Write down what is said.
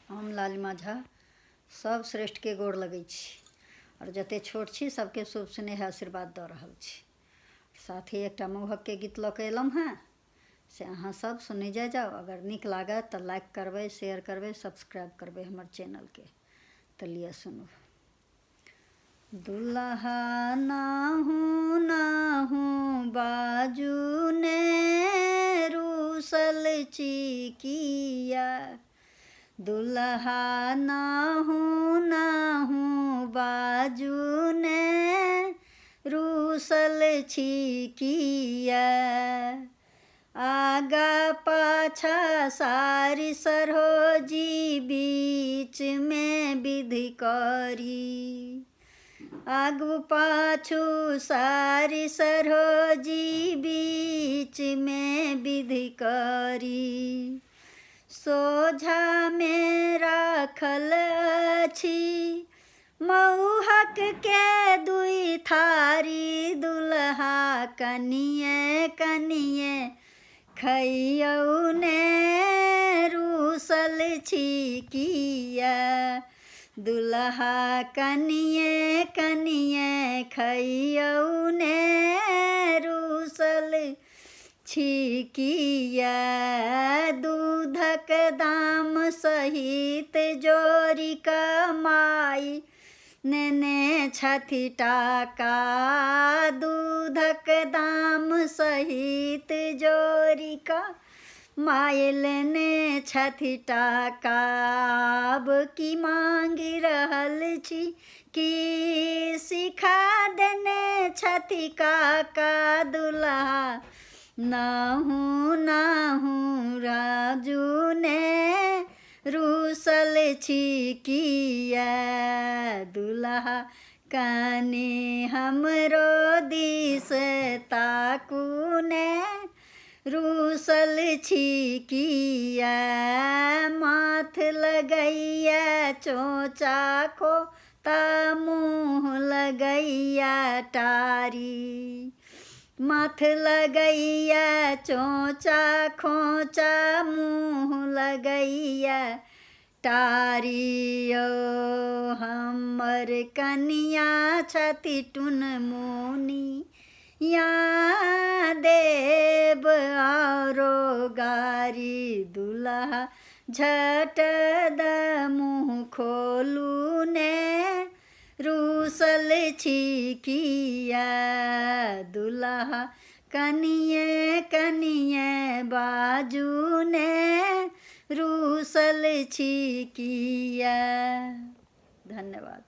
हम लालिमा झा सब श्रेष्ठ के गोड़ लगै छी और जते छोट छी सबके शुभ स्नेह आशीर्वाद दऽ रहल छी। साथ ही एकटा मोहक के गीत लऽ के एलहुँ हैं से अहाँ सब सुनै जाओ। अगर निक लागत तो लाइक करबै, शेयर करबै, सब्सक्राइब करबै हमर चैनल के। तो लिया सुनू। दुल्हा नाहू नाहू बाजू ने रूसल चिकिया, दुल्हा नाहू नाहू बाजू ने रूसल छिकिया। आगा पाछा सारी सरोजी बीच में विधि करी, आगू पाछू सारी सरोजी बीच में विधि करी। सोझा में राखल अछि मऊहक के दुई थारी, दुल्हा कनिये कनिये खइयौ ने रूसल छिकिया, दुल्हा कनिये कनिये खइयौ ने रूसल छिकिया। दूधक दाम सहित जोरी कमाई नेने छथि टाका, दूधक दाम सहित जोरी का माय लेने छथि टाका। अब की मांगी रहल छी की सिखा देने छथि काका, दुल्हा नाहू नाहू राजू ने रूसल छिकिया, दुल्हा कनी हमरो दिस ताकू ने रूसल छिकिया। माथ लगैया चोचा खोता मुँह लगैया टारी, माथ लगैया चोचा खोचा मुँह लगैया टारी। ओ हमर कनिया छथि टुनमुनी या देव औरो गारी, दुल्हा झट द मुँह खोलू ने रूसल छिकिया, दुल्हा कनिये कनिये बाजू ने रूसल छिकिया। धन्यवाद।